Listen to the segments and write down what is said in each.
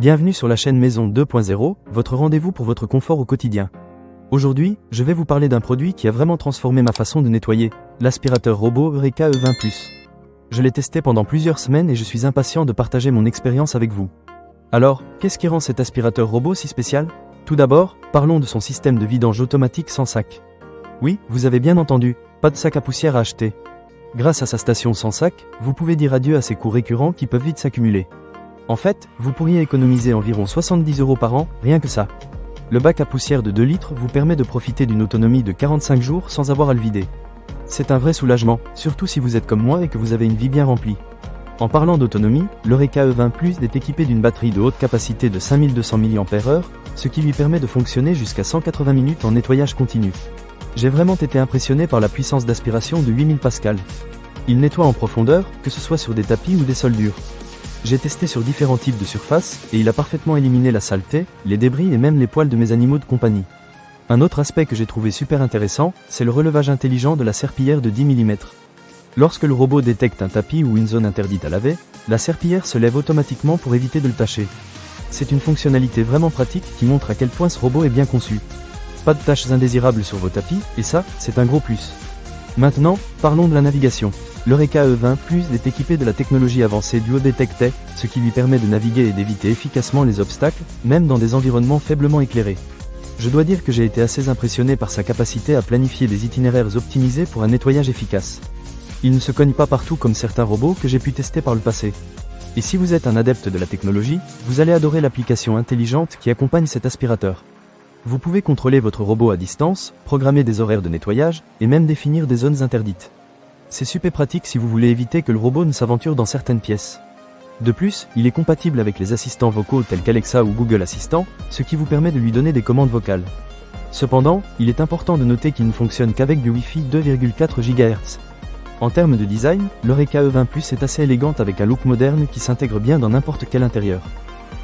Bienvenue sur la chaîne Maison 2.0, votre rendez-vous pour votre confort au quotidien. Aujourd'hui, je vais vous parler d'un produit qui a vraiment transformé ma façon de nettoyer, l'aspirateur robot Eureka E20+. Je l'ai testé pendant plusieurs semaines et je suis impatient de partager mon expérience avec vous. Alors, qu'est-ce qui rend cet aspirateur robot si spécial? Tout d'abord, parlons de son système de vidange automatique sans sac. Oui, vous avez bien entendu, pas de sac à poussière à acheter. Grâce à sa station sans sac, vous pouvez dire adieu à ces coûts récurrents qui peuvent vite s'accumuler. En fait, vous pourriez économiser environ 70 € par an, rien que ça. Le bac à poussière de 2 litres vous permet de profiter d'une autonomie de 45 jours sans avoir à le vider. C'est un vrai soulagement, surtout si vous êtes comme moi et que vous avez une vie bien remplie. En parlant d'autonomie, l'Eureka E20+ est équipé d'une batterie de haute capacité de 5200 mAh, ce qui lui permet de fonctionner jusqu'à 180 minutes en nettoyage continu. J'ai vraiment été impressionné par la puissance d'aspiration de 8000 pascal. Il nettoie en profondeur, que ce soit sur des tapis ou des sols durs. J'ai testé sur différents types de surfaces, et il a parfaitement éliminé la saleté, les débris et même les poils de mes animaux de compagnie. Un autre aspect que j'ai trouvé super intéressant, c'est le relevage intelligent de la serpillière de 10 mm. Lorsque le robot détecte un tapis ou une zone interdite à laver, la serpillière se lève automatiquement pour éviter de le tacher. C'est une fonctionnalité vraiment pratique qui montre à quel point ce robot est bien conçu. Pas de taches indésirables sur vos tapis, et ça, c'est un gros plus. Maintenant, parlons de la navigation. L'Eureka E20+ est équipé de la technologie avancée Duo-Detect, ce qui lui permet de naviguer et d'éviter efficacement les obstacles, même dans des environnements faiblement éclairés. Je dois dire que j'ai été assez impressionné par sa capacité à planifier des itinéraires optimisés pour un nettoyage efficace. Il ne se cogne pas partout comme certains robots que j'ai pu tester par le passé. Et si vous êtes un adepte de la technologie, vous allez adorer l'application intelligente qui accompagne cet aspirateur. Vous pouvez contrôler votre robot à distance, programmer des horaires de nettoyage, et même définir des zones interdites. C'est super pratique si vous voulez éviter que le robot ne s'aventure dans certaines pièces. De plus, il est compatible avec les assistants vocaux tels qu'Alexa ou Google Assistant, ce qui vous permet de lui donner des commandes vocales. Cependant, il est important de noter qu'il ne fonctionne qu'avec du Wi-Fi 2,4 GHz. En termes de design, l'Eureka E20+ est assez élégante avec un look moderne qui s'intègre bien dans n'importe quel intérieur.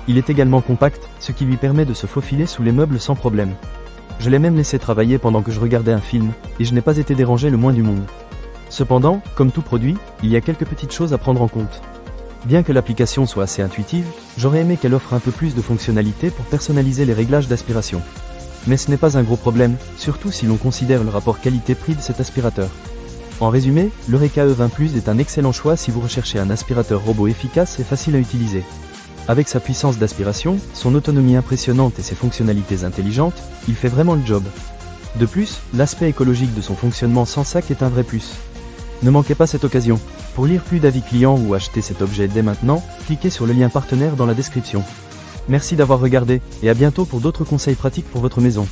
Il est également compact, ce qui lui permet de se faufiler sous les meubles sans problème. Je l'ai même laissé travailler pendant que je regardais un film, et je n'ai pas été dérangé le moins du monde. Cependant, comme tout produit, il y a quelques petites choses à prendre en compte. Bien que l'application soit assez intuitive, j'aurais aimé qu'elle offre un peu plus de fonctionnalités pour personnaliser les réglages d'aspiration. Mais ce n'est pas un gros problème, surtout si l'on considère le rapport qualité-prix de cet aspirateur. En résumé, l'Eureka E20+ est un excellent choix si vous recherchez un aspirateur robot efficace et facile à utiliser. Avec sa puissance d'aspiration, son autonomie impressionnante et ses fonctionnalités intelligentes, il fait vraiment le job. De plus, l'aspect écologique de son fonctionnement sans sac est un vrai plus. Ne manquez pas cette occasion. Pour lire plus d'avis clients ou acheter cet objet dès maintenant, cliquez sur le lien partenaire dans la description. Merci d'avoir regardé, et à bientôt pour d'autres conseils pratiques pour votre maison.